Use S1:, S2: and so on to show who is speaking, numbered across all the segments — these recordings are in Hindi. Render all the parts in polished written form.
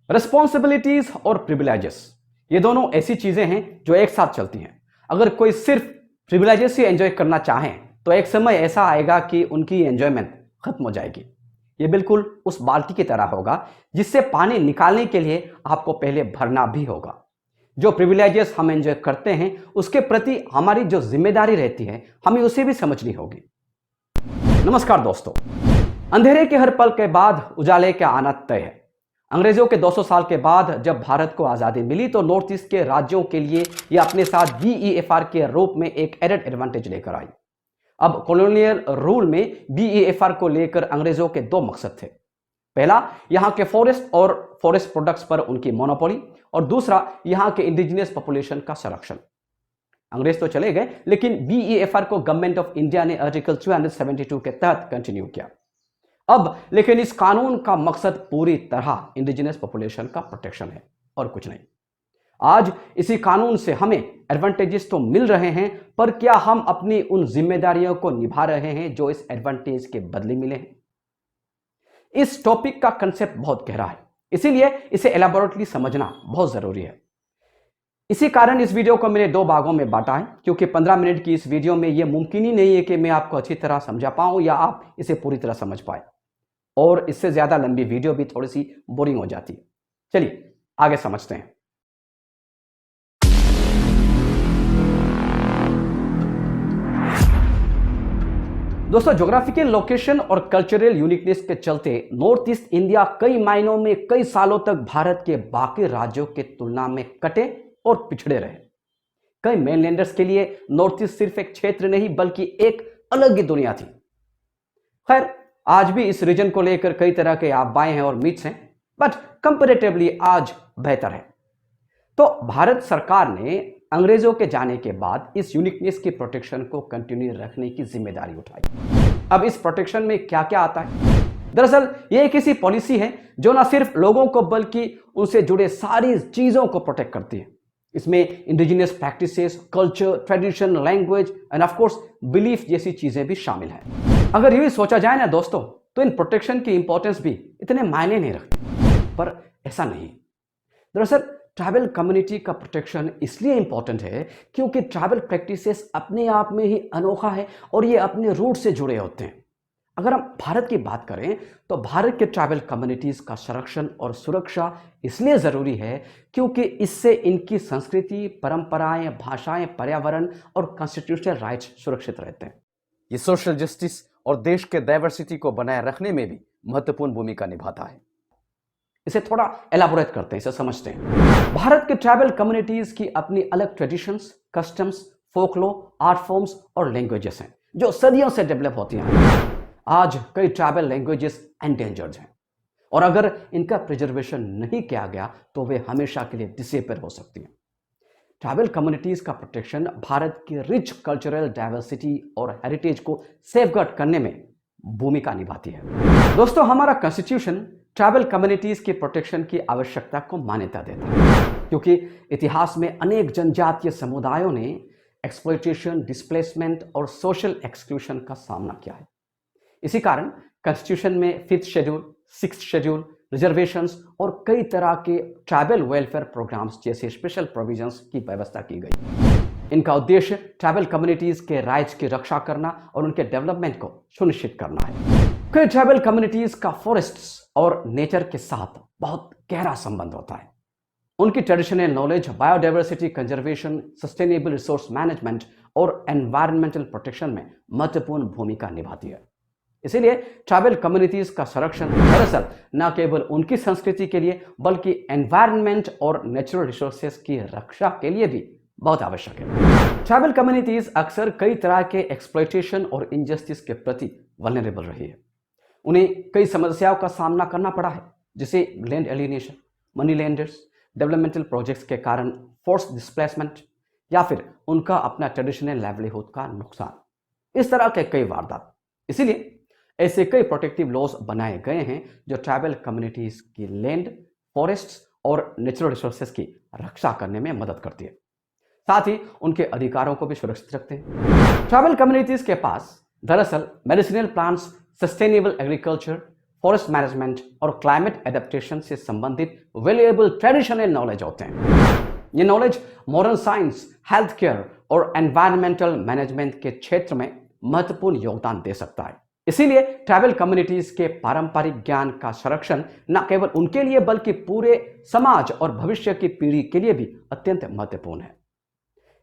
S1: रिस्पॉन्सिबिलिटीज और प्रिविलेजेस, ये दोनों ऐसी चीजें हैं जो एक साथ चलती हैं। अगर कोई सिर्फ प्रिविलेजेस ही एंजॉय करना चाहे तो एक समय ऐसा आएगा कि उनकी एंजॉयमेंट खत्म हो जाएगी। ये बिल्कुल उस बाल्टी की तरह होगा जिससे पानी निकालने के लिए आपको पहले भरना भी होगा। जो प्रिविलेजेस हम एंजॉय करते हैं उसके प्रति हमारी जो जिम्मेदारी रहती है हमें उसे भी समझनी होगी। नमस्कार दोस्तों, अंधेरे के हर पल के बाद उजाले का आना तय है। अंग्रेजों के 200 साल के बाद जब भारत को आजादी मिली तो नॉर्थ ईस्ट के राज्यों के लिए यह अपने साथ BEFR के रूप में एक एडेड एडवांटेज लेकर आई। अब कॉलोनियल रूल में BEFR को लेकर अंग्रेजों के दो मकसद थे। पहला, यहां के फॉरेस्ट और फॉरेस्ट प्रोडक्ट्स पर उनकी मोनोपोली, और दूसरा, यहां के इंडिजिनियस पॉपुलेशन का संरक्षण। अंग्रेज तो चले गए लेकिन BEFR को गवर्नमेंट ऑफ इंडिया ने आर्टिकल 372 के तहत कंटिन्यू किया। अब लेकिन इस कानून का मकसद पूरी तरह इंडिजिनस पॉपुलेशन का प्रोटेक्शन है और कुछ नहीं। आज इसी कानून से हमें एडवांटेजेस तो मिल रहे हैं, पर क्या हम अपनी उन जिम्मेदारियों को निभा रहे हैं जो इस एडवांटेज के बदले मिले हैं? इस टॉपिक का कंसेप्ट बहुत गहरा है, इसीलिए इसे एलैबोरेटली समझना बहुत जरूरी है। इसी कारण इस वीडियो को मैंने 2 भागों में बांटा है, क्योंकि 15 मिनट की इस वीडियो में यह मुमकिन ही नहीं है कि मैं आपको अच्छी तरह समझा पाऊं या आप इसे पूरी तरह समझ पाए, और इससे ज्यादा लंबी वीडियो भी थोड़ी सी बोरिंग हो जाती है। चलिए आगे समझते हैं। दोस्तों, ज्योग्राफिकल लोकेशन और कल्चरल यूनिकनेस के चलते नॉर्थ ईस्ट इंडिया कई मायनों में कई सालों तक भारत के बाकी राज्यों के तुलना में कटे और पिछड़े रहे। कई मेनलैंडर्स के लिए नॉर्थ ईस्ट सिर्फ एक क्षेत्र नहीं बल्कि एक अलग ही दुनिया थी। खैर, आज भी इस रीजन को लेकर कई तरह के अफवाहें हैं और मिथ्स हैं, बट कंपैरेटिवली आज बेहतर है। तो भारत सरकार ने अंग्रेजों के जाने के बाद इस यूनिकनेस की प्रोटेक्शन को कंटिन्यू रखने की जिम्मेदारी उठाई। अब इस प्रोटेक्शन में क्या क्या आता है? दरअसल ये एक ऐसी पॉलिसी है जो ना सिर्फ लोगों को बल्कि उनसे जुड़े सारी चीजों को प्रोटेक्ट करती है। इसमें indigenous practices, culture, tradition, language end of course belief जैसी चीजें भी शामिल हैं। अगर ये सोचा जाए ना दोस्तों, तो इन प्रोटेक्शन की इंपॉर्टेंस भी इतने मायने नहीं रखती, पर ऐसा नहीं। दरअसल ट्राइबल कम्युनिटी का प्रोटेक्शन इसलिए इंपॉर्टेंट है क्योंकि ट्राइबल प्रैक्टिसेस अपने आप में ही अनोखा है और ये अपने रूट से जुड़े होते हैं। अगर हम भारत की बात करें तो भारत के ट्राइबल कम्युनिटीज का संरक्षण और सुरक्षा इसलिए जरूरी है क्योंकि इससे इनकी संस्कृति, परंपराएं, भाषाएं, पर्यावरण और कॉन्स्टिट्यूशनल राइट्स सुरक्षित रहते हैं। ये सोशल जस्टिस और देश के डाइवर्सिटी को बनाए रखने में भी महत्वपूर्ण भूमिका निभाता है। इसे थोड़ा एलाबोरेट करते हैं, इसे समझते हैं। भारत के ट्राइबल कम्युनिटीज की अपनी अलग ट्रेडिशंस, कस्टम्स, फोकलॉर, आर्ट फॉर्म्स और लैंग्वेजेस हैं जो सदियों से डेवलप होती हैं। आज कई ट्राइबल लैंग्वेजेस एंडेंजर्ड हैं और अगर इनका प्रिजर्वेशन नहीं किया गया तो वे हमेशा के लिए डिसअपीयर हो सकती हैं। ट्राइबल कम्युनिटीज का प्रोटेक्शन भारत की रिच कल्चरल डाइवर्सिटी और हेरिटेज को सेफगार्ड करने में भूमिका निभाती है। दोस्तों, हमारा कॉन्स्टिट्यूशन ट्राइबल कम्युनिटीज की प्रोटेक्शन की आवश्यकता को मान्यता देता है क्योंकि इतिहास में अनेक जनजातीय समुदायों ने एक्सप्लॉयटेशन, डिस्प्लेसमेंट और सोशल एक्सक्लूशन का सामना किया है। इसी कारण कॉन्स्टिट्यूशन में 5th schedule, 6th schedule, reservations और कई तरह के ट्राइबल वेलफेयर प्रोग्राम्स जैसे स्पेशल प्रोविजंस की व्यवस्था की गई। इनका उद्देश्य ट्राइबल कम्युनिटीज के राइट्स की रक्षा करना और उनके डेवलपमेंट को सुनिश्चित करना है। कई ट्राइबल कम्युनिटीज का फॉरेस्ट्स और नेचर के साथ बहुत गहरा संबंध होता है। उनकी traditional knowledge biodiversity conservation, sustainable resource management और एनवायरमेंटल प्रोटेक्शन में महत्वपूर्ण भूमिका निभाती है। इसीलिए ट्राइबल कम्युनिटीज का संरक्षण दरअसल न केवल उनकी संस्कृति के लिए बल्कि एनवायरनमेंट और नेचुरल रिसोर्सेज की रक्षा के लिए भी बहुत आवश्यक है। ट्राइबल कम्युनिटीज अक्सर कई तरह के एक्सप्लॉयटेशन और इनजस्टिस के प्रति वल्नरेबल रही है। उन्हें कई समस्याओं का सामना करना पड़ा है, जैसे land alienation, money landers, developmental projects के कारण फोर्स डिस्प्लेसमेंट या फिर उनका अपना ट्रेडिशनल लाइवलीहुड का नुकसान। इस तरह के कई वारदात। इसीलिए ऐसे कई प्रोटेक्टिव लॉज बनाए गए हैं जो ट्राइबल कम्युनिटीज की लैंड, फॉरेस्ट्स और नेचुरल रिसोर्सेज की रक्षा करने में मदद करती है, साथ ही उनके अधिकारों को भी सुरक्षित रखते हैं। ट्राइबल कम्युनिटीज के पास दरअसल medicinal plants, sustainable agriculture, forest management और क्लाइमेट एडेप्टेशन से संबंधित वैल्यूएबल ट्रेडिशनल नॉलेज होते हैं। ये knowledge modern science, health care और एनवायरमेंटल मैनेजमेंट के क्षेत्र में महत्वपूर्ण योगदान दे सकता है। इसीलिए ट्राइबल कम्युनिटीज के पारंपरिक ज्ञान का संरक्षण न केवल उनके लिए बल्कि पूरे समाज और भविष्य की पीढ़ी के लिए भी अत्यंत महत्वपूर्ण है।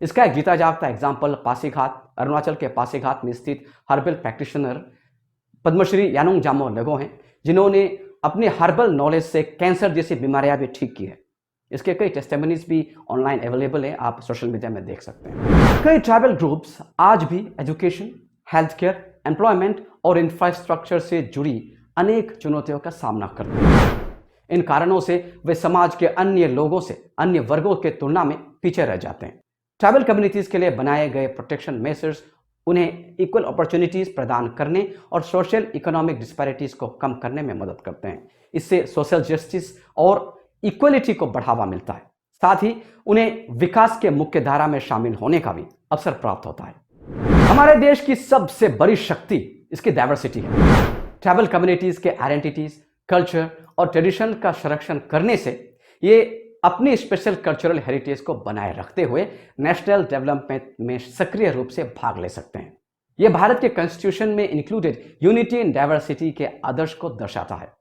S1: इसका एक जीता जागता एग्जाम्पल पासीघाट, अरुणाचल के पासीघाट में स्थित हर्बल प्रैक्टिशनर पद्मश्री यानुंग जामो लेगो हैं, जिन्होंने अपने हर्बल नॉलेज से कैंसर जैसी बीमारियां भी ठीक की है। इसके कई टेस्टिमनीज भी ऑनलाइन अवेलेबल है, आप सोशल मीडिया में देख सकते हैं। कई ट्राइबल ग्रुप्स आज भी एजुकेशन, हेल्थ केयर, एम्प्लॉयमेंट और इंफ्रास्ट्रक्चर से जुड़ी अनेक चुनौतियों का सामना करते हैं। इन कारणों से वे समाज के अन्य लोगों से, अन्य वर्गों के तुलना में पीछे रह जाते हैं। ट्राइबल कम्युनिटीज के लिए बनाए गए प्रोटेक्शन मेजर्स उन्हें इक्वल अपॉर्चुनिटीज प्रदान करने और सोशल इकोनॉमिक डिस्पैरिटीज को कम करने में मदद करते हैं। इससे सोशल जस्टिस और इक्वलिटी को बढ़ावा मिलता है, साथ ही उन्हें विकास के मुख्य धारा में शामिल होने का भी अवसर प्राप्त होता है। हमारे देश की सबसे बड़ी शक्ति इसकी डाइवर्सिटी है। ट्राइबल कम्युनिटीज के आइडेंटिटीज, कल्चर और ट्रेडिशन का संरक्षण करने से ये अपनी स्पेशल कल्चरल हेरिटेज को बनाए रखते हुए नेशनल डेवलपमेंट में सक्रिय रूप से भाग ले सकते हैं। यह भारत के कॉन्स्टिट्यूशन में इंक्लूडेड यूनिटी इन डाइवर्सिटी के आदर्श को दर्शाता है।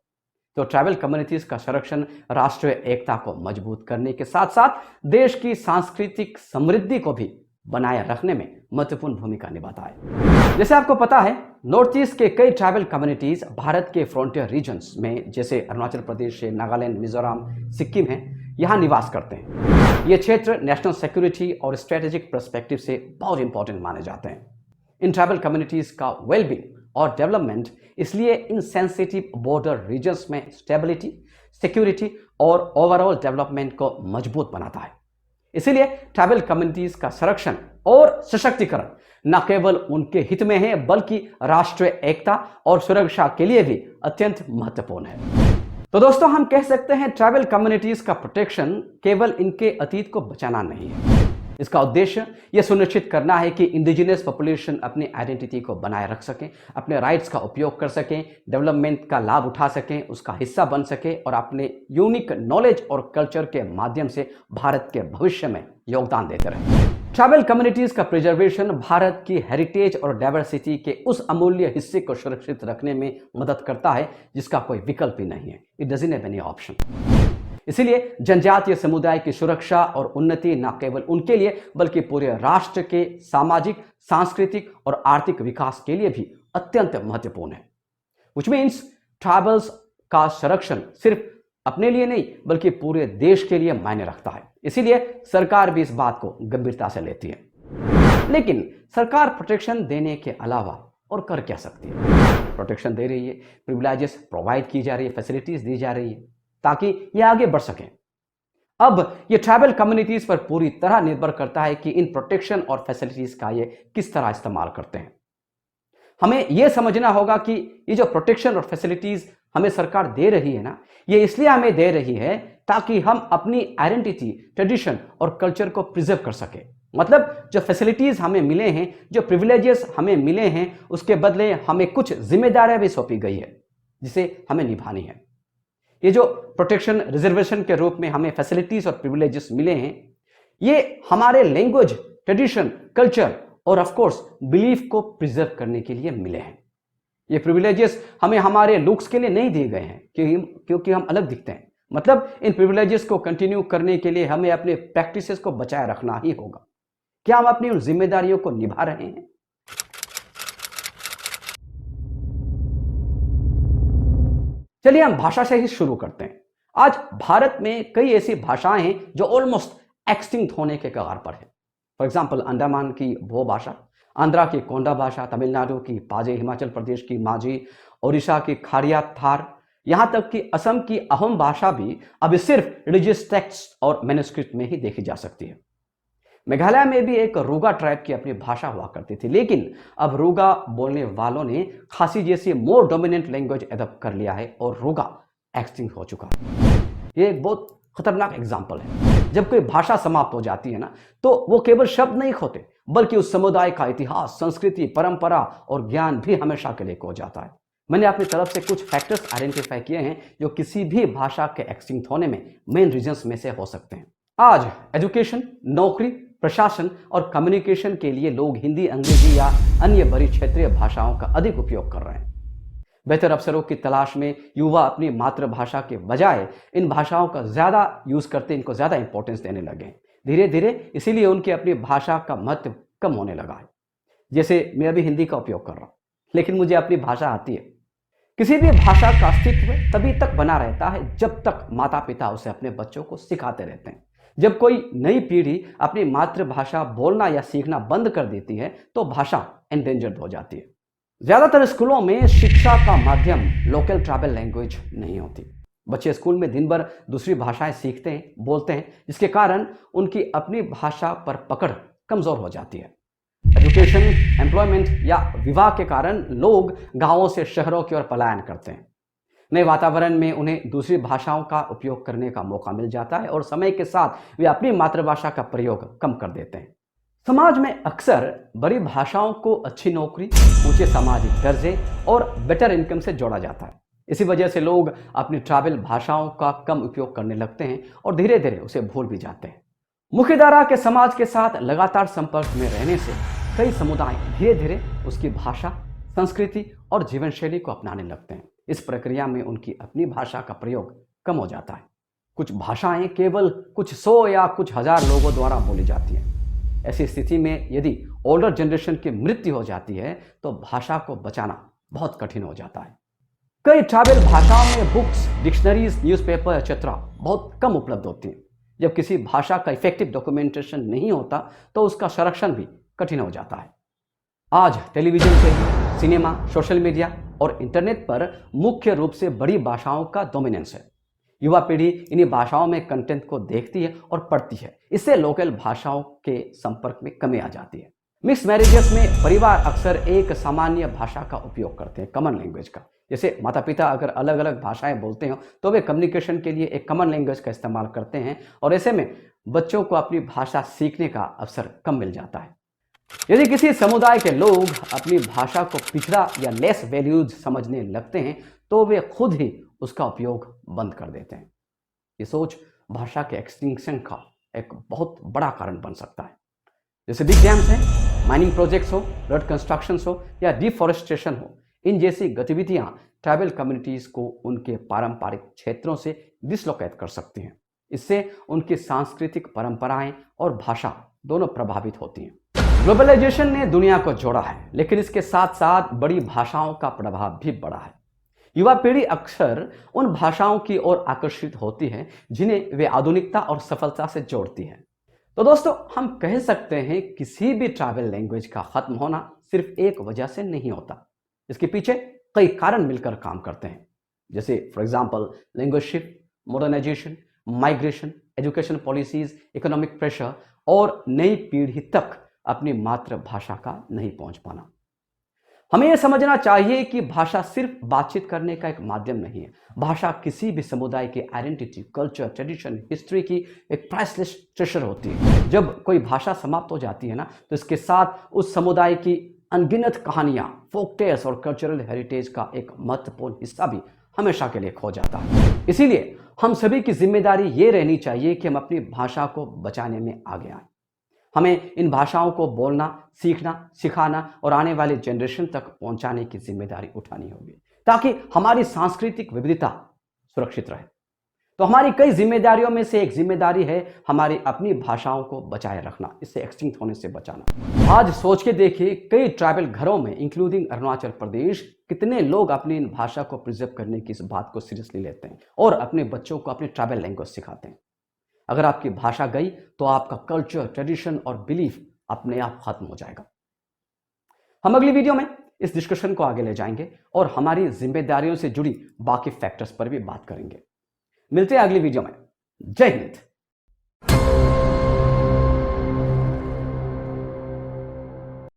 S1: तो ट्राइबल कम्युनिटीज का संरक्षण राष्ट्रीय एकता को मजबूत करने के साथ साथ देश की सांस्कृतिक समृद्धि को भी बनाए रखने में महत्वपूर्ण भूमिका निभाता है। जैसे आपको पता है, नॉर्थ ईस्ट के कई ट्राइबल कम्युनिटीज भारत के फ्रंटियर रीजन्स में, जैसे अरुणाचल प्रदेश, नागालैंड, मिजोरम, सिक्किम है, यहाँ निवास करते हैं। ये क्षेत्र नेशनल सिक्योरिटी और स्ट्रेटेजिक पर्सपेक्टिव से बहुत इंपॉर्टेंट माने जाते हैं। इन ट्राइबल कम्युनिटीज का वेलबींग और डेवलपमेंट इसलिए इन सेंसिटिव बॉर्डर रीजन्स में स्टेबिलिटी, सिक्योरिटी और ओवरऑल डेवलपमेंट को मजबूत बनाता है। इसीलिए ट्राइबल कम्युनिटीज का संरक्षण और सशक्तिकरण न केवल उनके हित में है बल्कि राष्ट्रीय एकता और सुरक्षा के लिए भी अत्यंत महत्वपूर्ण है। तो दोस्तों, हम कह सकते हैं ट्राइबल कम्युनिटीज का प्रोटेक्शन केवल इनके अतीत को बचाना नहीं है। इसका उद्देश्य यह सुनिश्चित करना है कि इंडिजिनस पॉपुलेशन अपनी आइडेंटिटी को बनाए रख सकें, अपने राइट्स का उपयोग कर सकें, डेवलपमेंट का लाभ उठा सकें, उसका हिस्सा बन सके और अपने यूनिक नॉलेज और कल्चर के माध्यम से भारत के भविष्य में योगदान देते रहें। ट्राइबल कम्युनिटीज का प्रिजर्वेशन भारत की हेरिटेज और डाइवर्सिटी के उस अमूल्य हिस्से को सुरक्षित रखने में मदद करता है जिसका कोई विकल्प ही नहीं है। It doesn't have any option. इसीलिए जनजातीय समुदाय की सुरक्षा और उन्नति न केवल उनके लिए बल्कि पूरे राष्ट्र के सामाजिक, सांस्कृतिक और आर्थिक विकास के लिए भी अत्यंत महत्वपूर्ण है। व्हिच मीन्स ट्राइबल्स का संरक्षण सिर्फ अपने लिए नहीं बल्कि पूरे देश के लिए मायने रखता है। इसीलिए सरकार भी इस बात को गंभीरता से लेती है। लेकिन सरकार प्रोटेक्शन देने के अलावा और कर क्या सकती है? प्रोटेक्शन दे रही है, प्रिविलेजेस प्रोवाइड की जा रही है, फैसिलिटीज दी जा रही है ताकि ये आगे बढ़ सकें। अब ये ट्राइबल कम्युनिटीज पर पूरी तरह निर्भर करता है कि इन प्रोटेक्शन और फैसिलिटीज का ये किस तरह इस्तेमाल करते हैं। हमें यह समझना होगा कि ये जो प्रोटेक्शन और फैसिलिटीज हमें सरकार दे रही है ना, ये इसलिए हमें दे रही है ताकि हम अपनी आइडेंटिटी, ट्रेडिशन और कल्चर को प्रिजर्व कर सके। मतलब जो फैसिलिटीज हमें मिले हैं, जो प्रिविलेजेस हमें मिले हैं, उसके बदले हमें कुछ जिम्मेदारियां भी सौंपी गई है जिसे हमें निभानी है। ये जो प्रोटेक्शन रिजर्वेशन के रूप में हमें फैसिलिटीज और प्रिविलेजेस मिले हैं, ये हमारे लैंग्वेज, ट्रेडिशन, कल्चर और ऑफ कोर्स बिलीफ को प्रिजर्व करने के लिए मिले हैं। ये प्रिविलेजेस हमें हमारे लुक्स के लिए नहीं दिए गए हैं क्योंकि हम अलग दिखते हैं। मतलब इन प्रिविलेजेस को कंटिन्यू करने के लिए हमें अपने प्रैक्टिसेस को बचाए रखना ही होगा। क्या हम अपनी उन जिम्मेदारियों को निभा रहे हैं? चलिए हम भाषा से ही शुरू करते हैं। आज भारत में कई ऐसी भाषाएं हैं जो ऑलमोस्ट एक्सटिंक्ट होने के कगार पर है। फॉर एग्जाम्पल, अंडमान की भो भाषा, आंध्रा की कोंडा भाषा, तमिलनाडु की पाजे, हिमाचल प्रदेश की माझी, ओडिशा की खारिया थार, यहां तक कि असम की अहोम भाषा भी अब सिर्फ रिलीजियस टेक्स्ट और मैन्युस्क्रिप्ट में ही देखी जा सकती है। मेघालय में भी एक रूगा ट्राइब की अपनी भाषा हुआ करती थी, लेकिन अब रूगा बोलने वालों ने खासी जैसी मोर डोमिनेंट लैंग्वेज एडॉप्ट कर लिया है और रूगा एक्सटिंक्ट हो चुका है। ये एक बहुत खतरनाक एग्जाम्पल है। जब कोई भाषा समाप्त हो जाती है ना, तो वो केवल शब्द नहीं खोते बल्कि उस समुदाय का इतिहास, संस्कृति, परंपरा और ज्ञान भी हमेशा के लिए खो जाता है। मैंने अपनी तरफ से कुछ फैक्टर्स आइडेंटिफाई किए हैं जो किसी भी भाषा के एक्सटिंक्ट होने में मेन रीजंस में से हो सकते हैं। आज एजुकेशन, नौकरी, प्रशासन और कम्युनिकेशन के लिए लोग हिंदी, अंग्रेजी या अन्य बड़ी क्षेत्रीय भाषाओं का अधिक उपयोग कर रहे हैं। बेहतर अवसरों की तलाश में युवा अपनी मातृभाषा के बजाय इन भाषाओं का ज़्यादा यूज़ करते, इनको ज़्यादा इंपॉर्टेंस देने लगे हैं। धीरे धीरे इसीलिए उनकी अपनी भाषा का महत्व कम होने लगा है। जैसे मैं अभी हिंदी का उपयोग कर रहा हूँ, लेकिन मुझे अपनी भाषा आती है। किसी भी भाषा का अस्तित्व तभी तक बना रहता है जब तक माता पिता उसे अपने बच्चों को सिखाते रहते हैं। जब कोई नई पीढ़ी अपनी मातृभाषा बोलना या सीखना बंद कर देती है तो भाषा एंडेंजर्ड हो जाती है। ज़्यादातर स्कूलों में शिक्षा का माध्यम लोकल ट्राइबल लैंग्वेज नहीं होती। बच्चे स्कूल में दिन भर दूसरी भाषाएं सीखते हैं, बोलते हैं, जिसके कारण उनकी अपनी भाषा पर पकड़ कमज़ोर हो जाती है। एजुकेशन, एम्प्लॉयमेंट या विवाह के कारण लोग गांवों से शहरों की ओर पलायन करते हैं। नए वातावरण में उन्हें दूसरी भाषाओं का उपयोग करने का मौका मिल जाता है और समय के साथ वे अपनी मातृभाषा का प्रयोग कम कर देते हैं। समाज में अक्सर बड़ी भाषाओं को अच्छी नौकरी, ऊंचे सामाजिक दर्जे और बेटर इनकम से जोड़ा जाता है। इसी वजह से लोग अपनी ट्राइबल भाषाओं का कम उपयोग करने लगते हैं और धीरे धीरे उसे भूल भी जाते हैं। मुख्यधारा के समाज के साथ लगातार संपर्क में रहने से कई समुदाय धीरे धीरे उसकी भाषा, संस्कृति और जीवन शैली को अपनाने लगते हैं। इस प्रक्रिया में उनकी अपनी भाषा का प्रयोग कम हो जाता है। कुछ भाषाएं केवल कुछ 100 या कुछ हजार लोगों द्वारा बोली जाती हैं। ऐसी स्थिति में यदि ओल्डर जनरेशन की मृत्यु हो जाती है तो भाषा को बचाना बहुत कठिन हो जाता है। कई ट्राइबल भाषाओं में बुक्स, डिक्शनरीज, न्यूज़पेपर एक्सेट्रा बहुत कम उपलब्ध होती हैं। जब किसी भाषा का इफेक्टिव डॉक्यूमेंटेशन नहीं होता तो उसका संरक्षण भी कठिन हो जाता है। आज टेलीविजन पे, सिनेमा, सोशल मीडिया और इंटरनेट पर मुख्य रूप से बड़ी भाषाओं का डोमिनेंस है। युवा पीढ़ी इन्हीं भाषाओं में कंटेंट को देखती है और पढ़ती है। इससे लोकल भाषाओं के संपर्क में कमी आ जाती है। मिक्स मैरिजेस में परिवार अक्सर एक सामान्य भाषा का उपयोग करते हैं, कॉमन लैंग्वेज का। जैसे माता पिता अगर अलग अलग भाषाएं बोलते हो तो वे कम्युनिकेशन के लिए एक कॉमन लैंग्वेज का इस्तेमाल करते हैं और ऐसे में बच्चों को अपनी भाषा सीखने का अवसर कम मिल जाता है। यदि किसी समुदाय के लोग अपनी भाषा को पिछड़ा या लेस वैल्यूज समझने लगते हैं तो वे खुद ही उसका उपयोग बंद कर देते हैं। ये सोच भाषा के एक्सटिंक्शन का एक बहुत बड़ा कारण बन सकता है। जैसे बिग डैम्स हैं, माइनिंग प्रोजेक्ट्स हो, रोड कंस्ट्रक्शंस हो या डिफॉरेस्टेशन हो, इन जैसी गतिविधियां ट्राइबल कम्युनिटीज को उनके पारंपरिक क्षेत्रों से डिसलोकेट कर सकती हैं। इससे उनकी सांस्कृतिक परंपराएं और भाषा दोनों प्रभावित होती हैं। ग्लोबलाइजेशन ने दुनिया को जोड़ा है, लेकिन इसके साथ साथ बड़ी भाषाओं का प्रभाव भी बढ़ा है। युवा पीढ़ी अक्सर उन भाषाओं की ओर आकर्षित होती है जिन्हें वे आधुनिकता और सफलता से जोड़ती है। तो दोस्तों, हम कह सकते हैं किसी भी ट्राइबल लैंग्वेज का खत्म होना सिर्फ एक वजह से नहीं होता। इसके पीछे कई कारण मिलकर काम करते हैं, जैसे for example language shift, modernisation, migration, education policies, economic pressure और नई पीढ़ी तक अपनी मातृभाषा का नहीं पहुंच पाना। हमें यह समझना चाहिए कि भाषा सिर्फ बातचीत करने का एक माध्यम नहीं है। भाषा किसी भी समुदाय की आइडेंटिटी, कल्चर, ट्रेडिशन, हिस्ट्री की एक प्राइसलेस ट्रेजर होती है। जब कोई भाषा समाप्त हो जाती है ना, तो इसके साथ उस समुदाय की अनगिनत कहानियां, फोक टेल्स और कल्चरल हेरिटेज का एक महत्वपूर्ण हिस्सा भी हमेशा के लिए खो जाता है। इसीलिए हम सभी की जिम्मेदारी ये रहनी चाहिए कि हम अपनी भाषा को बचाने में आगे आए। हमें इन भाषाओं को बोलना, सीखना, सिखाना और आने वाले जनरेशन तक पहुंचाने की जिम्मेदारी उठानी होगी ताकि हमारी सांस्कृतिक विविधता सुरक्षित रहे। तो हमारी कई जिम्मेदारियों में से एक जिम्मेदारी है हमारी अपनी भाषाओं को बचाए रखना, इससे एक्सटिंक्ट होने से बचाना। आज सोच के देखिए, कई ट्राइबल घरों में इंक्लूडिंग अरुणाचल प्रदेश कितने लोग अपनी इन भाषा को प्रिजर्व करने की इस बात को सीरियसली लेते हैं और अपने बच्चों को अपनी ट्राइबल लैंग्वेज सिखाते हैं। अगर आपकी भाषा गई तो आपका कल्चर, ट्रेडिशन और बिलीफ अपने आप खत्म हो जाएगा। हम अगली वीडियो में इस डिस्कशन को आगे ले जाएंगे और हमारी जिम्मेदारियों से जुड़ी बाकी फैक्टर्स पर भी बात करेंगे। मिलते हैं अगली वीडियो में। जय हिंद।